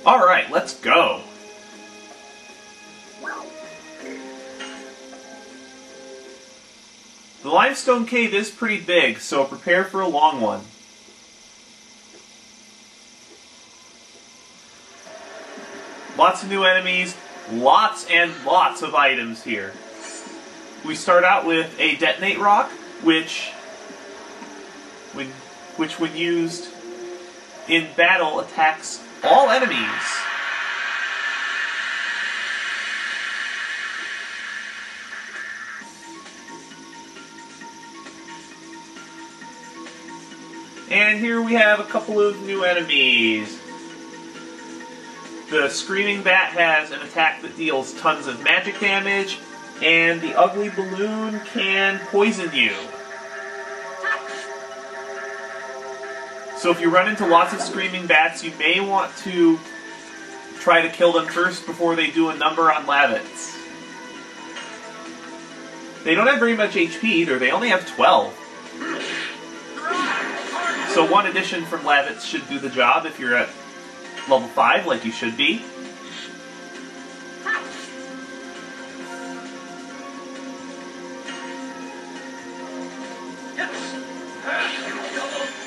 Alright, let's go. The Limestone Cave is pretty big, so prepare for a long one. Lots of new enemies, lots and lots of items here. We start out with a detonate rock, which when used in battle attacks all enemies. And here we have a couple of new enemies. The Screaming Bat has an attack that deals tons of magic damage, and the Ugly Balloon can poison you. So if you run into lots of Screaming Bats, you may want to try to kill them first before they do a number on Lavits. They don't have very much HP either, they only have 12. So one addition from Lavits should do the job if you're at level 5, like you should be.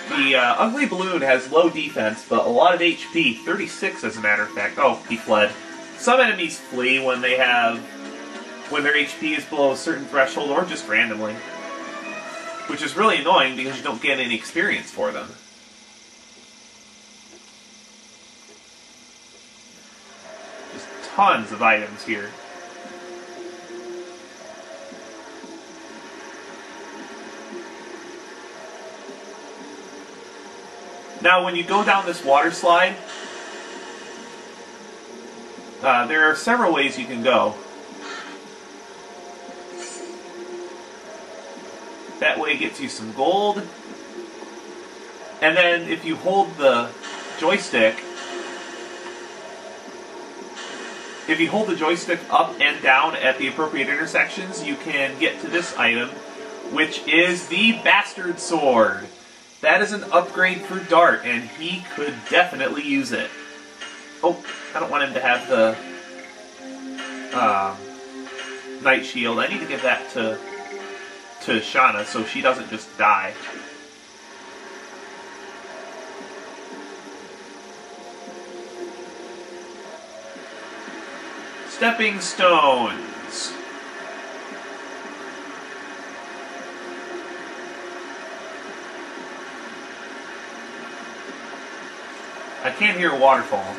The Ugly Balloon has low defense, but a lot of HP, 36 as a matter of fact. Oh, he fled. Some enemies flee when their HP is below a certain threshold, or just randomly. Which is really annoying because you don't get any experience for them. Just tons of items here. Now, when you go down this water slide, there are several ways you can go. That way gets you some gold. And then if you hold the joystick, up and down at the appropriate intersections, you can get to this item, which is the Bastard Sword. That is an upgrade for Dart, and he could definitely use it. Oh, I don't want him to have the Night Shield. I need to give that to Shauna so she doesn't just die. Stepping stones. I can't hear a waterfall.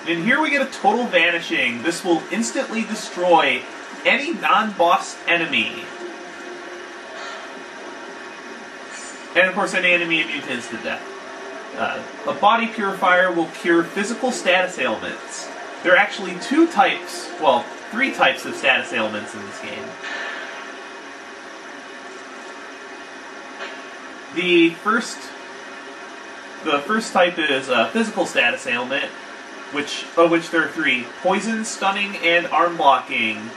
And here we get a total vanishing. This will instantly destroy any non-boss enemy. And of course any enemy immune to instant death. A body purifier will cure physical status ailments. There are actually three types of status ailments in this game. The first type is a physical status ailment, of which there are 3: poison, stunning, and arm blocking.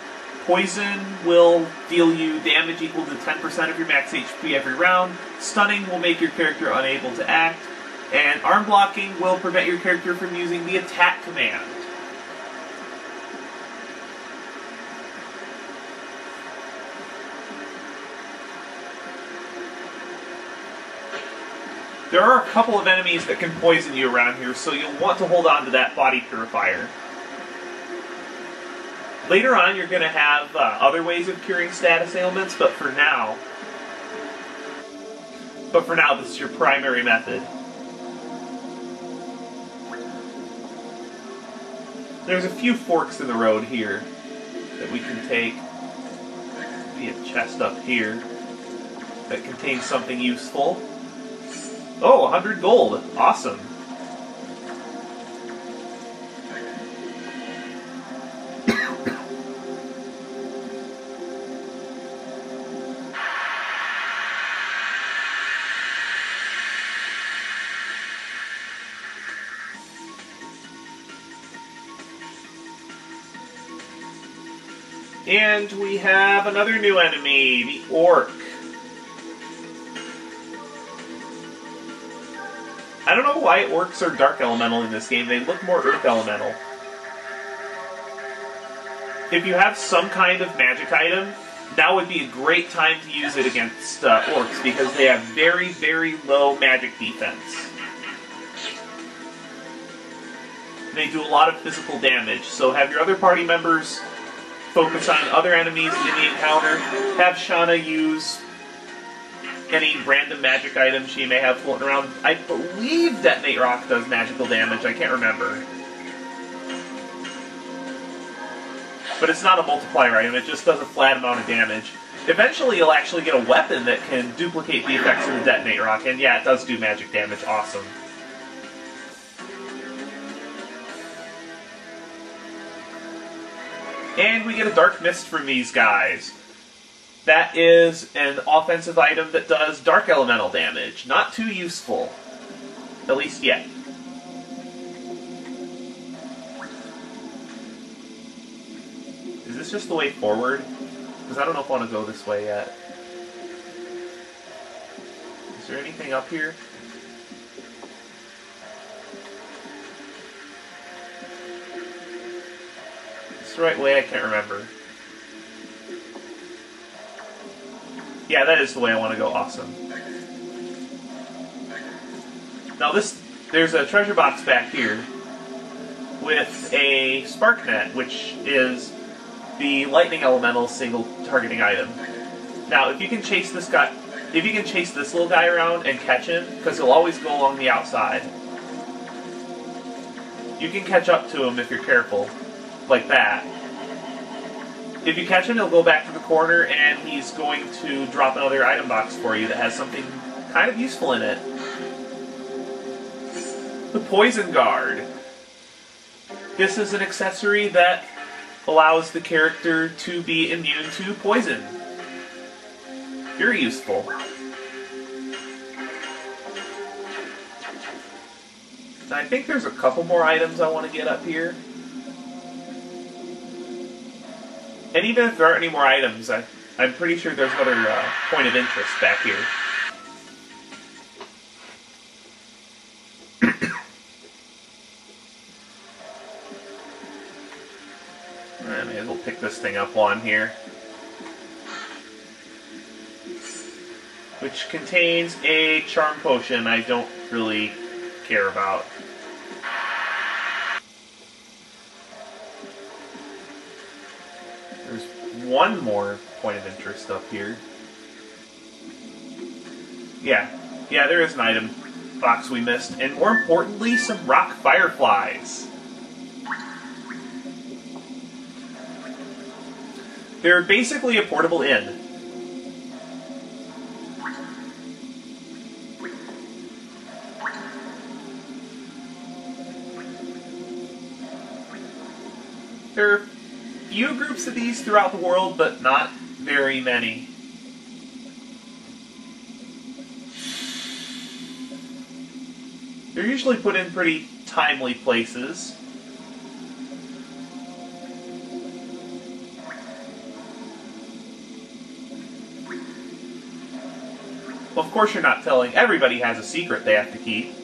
Poison will deal you damage equal to 10% of your max HP every round. Stunning will make your character unable to act. And arm blocking will prevent your character from using the attack command. There are a couple of enemies that can poison you around here, so you'll want to hold on to that body purifier. Later on, you're going to have other ways of curing status ailments, but for now, this is your primary method. There's a few forks in the road here that we can take. Be a chest up here that contains something useful. Oh, 100 gold. Awesome. And we have another new enemy, the Orc. I don't know why orcs are dark elemental in this game. They look more earth elemental. If you have some kind of magic item, now would be a great time to use it against orcs, because they have very, very low magic defense. They do a lot of physical damage, so have your other party members focus on other enemies in the encounter. Have Shauna use any random magic item she may have floating around. I believe Detonate Rock does magical damage, I can't remember. But it's not a multiplier item, it just does a flat amount of damage. Eventually you'll actually get a weapon that can duplicate the effects of the Detonate Rock, and yeah, it does do magic damage, awesome. And we get a Dark Mist from these guys. That is an offensive item that does dark elemental damage. Not too useful. At least yet. Is this just the way forward? Because I don't know if I want to go this way yet. Is there anything up here? The right way? I can't remember. Yeah, that is the way I want to go. Awesome. Now there's a treasure box back here with a spark net, which is the lightning elemental single targeting item. Now, if you can chase this guy, if you can chase this little guy around and catch him, because he'll always go along the outside, you can catch up to him if you're careful. Like that. If you catch him, he'll go back to the corner and he's going to drop another item box for you that has something kind of useful in it. The Poison Guard. This is an accessory that allows the character to be immune to poison. Very useful. I think there's a couple more items I want to get up here. And even if there aren't any more items, I'm pretty sure there's another point of interest back here. I may as well pick this thing up while I'm here. Which contains a charm potion I don't really care about. There's one more point of interest up here. Yeah, there is an item box we missed, and more importantly, some rock fireflies. They're basically a portable inn. There are few groups of these throughout the world, but not very many. They're usually put in pretty timely places. Well, of course you're not telling. Everybody has a secret they have to keep.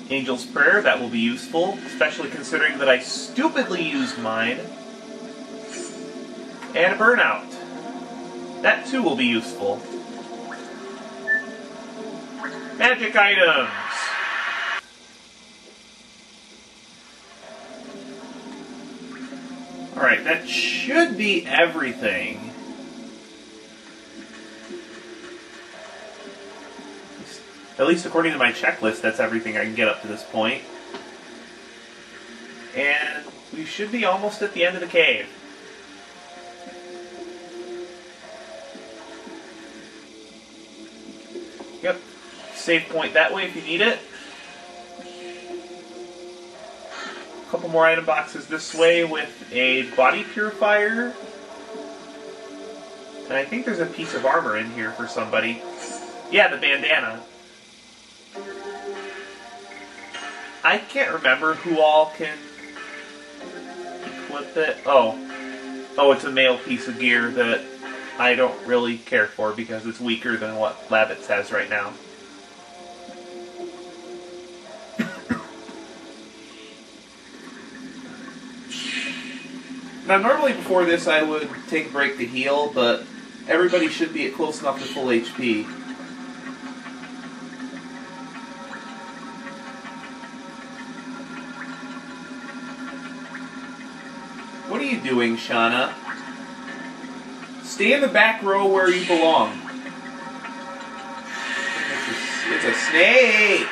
Angel's Prayer, that will be useful, especially considering that I stupidly used mine. And a Burnout. That too will be useful. Magic items! Alright, that should be everything. At least according to my checklist, that's everything I can get up to this point. And we should be almost at the end of the cave. Yep. Save point that way if you need it. A couple more item boxes this way with a body purifier. And I think there's a piece of armor in here for somebody. Yeah, the bandana. I can't remember who all can equip it. Oh, it's a male piece of gear that I don't really care for because it's weaker than what Labbits has right now. Now, normally before this I would take a break to heal, but everybody should be at close enough to full HP. What are you doing, Shauna? Stay in the back row where you belong. It's a snake!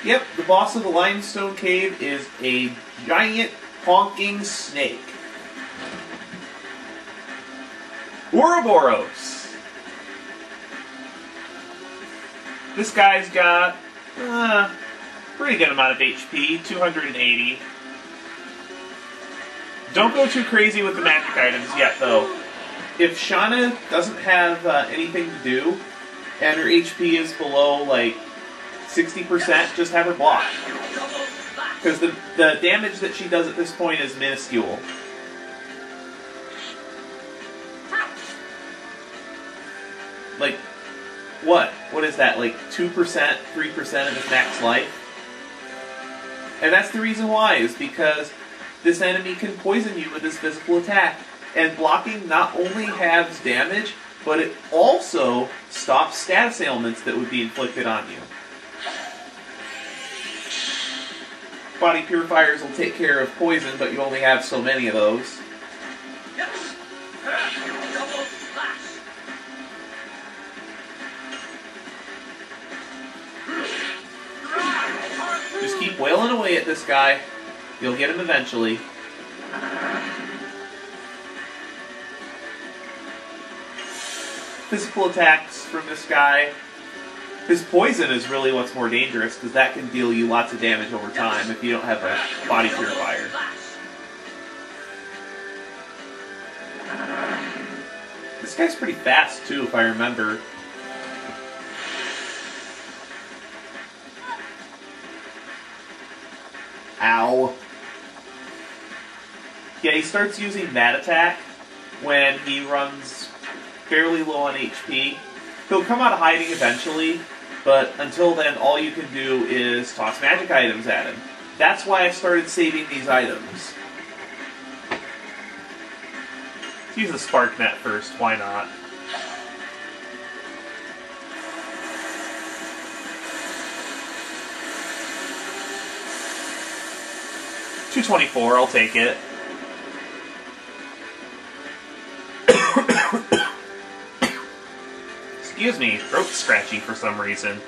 Yep, the boss of the Limestone Cave is a giant honking snake. Ouroboros! This guy's got pretty good amount of HP, 280. Don't go too crazy with the magic items yet, though. If Shauna doesn't have anything to do, and her HP is below, like, 60%, just have her block. Because the damage that she does at this point is minuscule. Like, what? What is that, like 2%, 3% of his max life? And that's the reason why, is because this enemy can poison you with his physical attack. And blocking not only halves damage, but it also stops status ailments that would be inflicted on you. Body purifiers will take care of poison, but you only have so many of those. Just keep wailing away at this guy. You'll get him eventually. Physical attacks from this guy. His poison is really what's more dangerous, because that can deal you lots of damage over time if you don't have a body purifier. This guy's pretty fast, too, if I remember. Ow. Yeah, he starts using Mad Attack when he runs fairly low on HP. He'll come out of hiding eventually, but until then, all you can do is toss magic items at him. That's why I started saving these items. Let's use the Spark Net first, why not? $224, I'll take it. Excuse me, throat scratchy for some reason.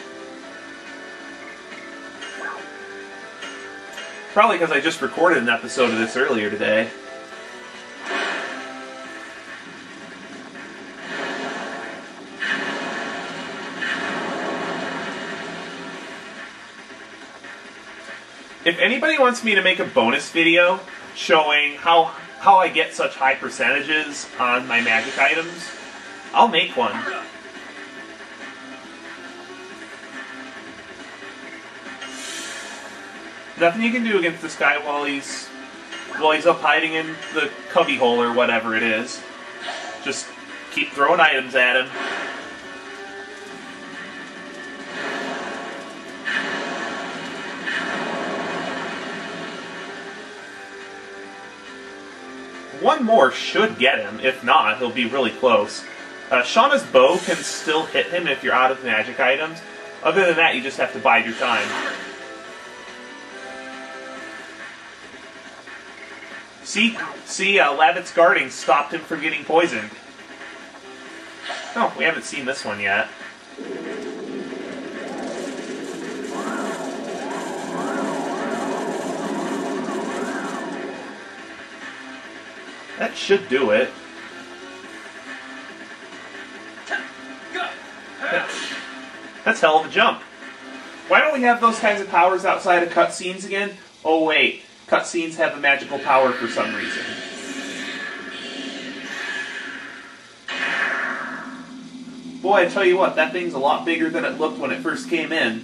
Probably because I just recorded an episode of this earlier today. If anybody wants me to make a bonus video showing how I get such high percentages on my magic items, I'll make one. Nothing you can do against this guy while he's up hiding in the cubby hole or whatever it is. Just keep throwing items at him. One more should get him. If not, he'll be really close. Shauna's bow can still hit him if you're out of magic items. Other than that, you just have to bide your time. See, Labbit's guarding stopped him from getting poisoned. Oh, we haven't seen this one yet. That should do it. That's hell of a jump. Why don't we have those kinds of powers outside of cutscenes again? Oh wait, cutscenes have a magical power for some reason. boy, I tell you what, that thing's a lot bigger than it looked when it first came in.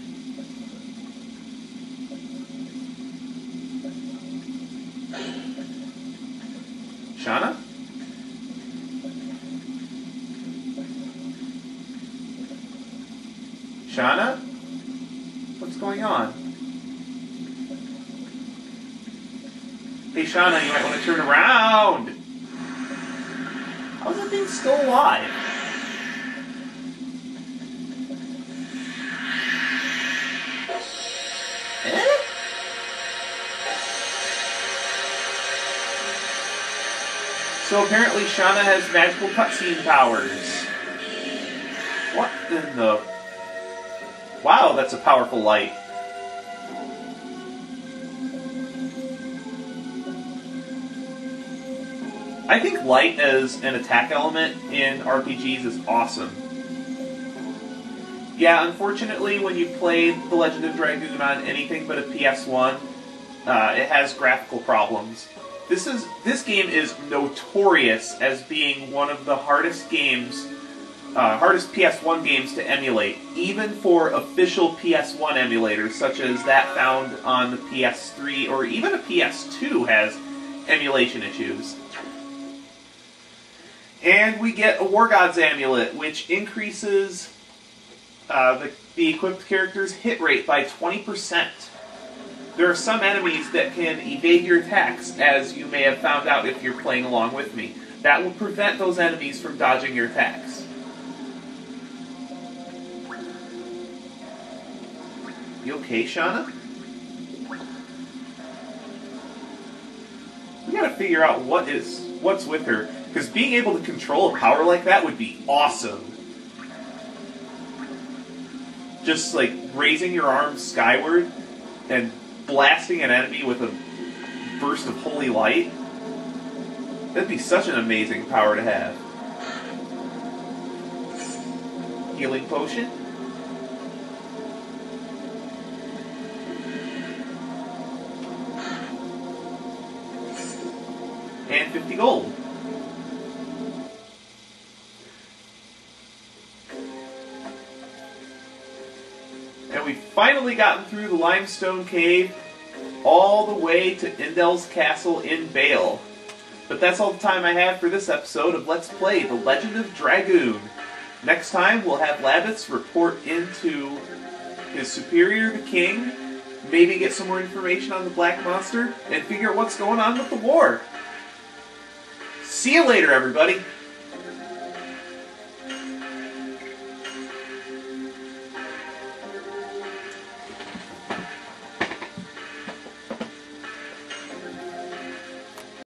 Shauna? Shauna? What's going on? Hey Shauna, you might want to turn around! How's that thing still alive? Eh? So apparently Shauna has magical cutscene powers. What in the... Wow, that's a powerful light. I think light as an attack element in RPGs is awesome. Yeah, unfortunately, when you play The Legend of Dragoon on anything but a PS1, it has graphical problems. This game is notorious as being one of the hardest games, hardest PS1 games to emulate, even for official PS1 emulators, such as that found on the PS3, or even a PS2 has emulation issues. And we get a War God's Amulet, which increases the equipped character's hit rate by 20%. There are some enemies that can evade your attacks, as you may have found out if you're playing along with me. That will prevent those enemies from dodging your attacks. You okay, Shauna? We gotta figure out what's with her. Because being able to control a power like that would be awesome. Just like raising your arms skyward and blasting an enemy with a burst of holy light. That'd be such an amazing power to have. Healing potion. And 50 gold. And we've finally gotten through the Limestone Cave all the way to Indel's Castle in Bale. But that's all the time I have for this episode of Let's Play The Legend of Dragoon. Next time we'll have Labbits report into his superior, the king, maybe get some more information on the Black Monster, and figure out what's going on with the war. See you later, everybody!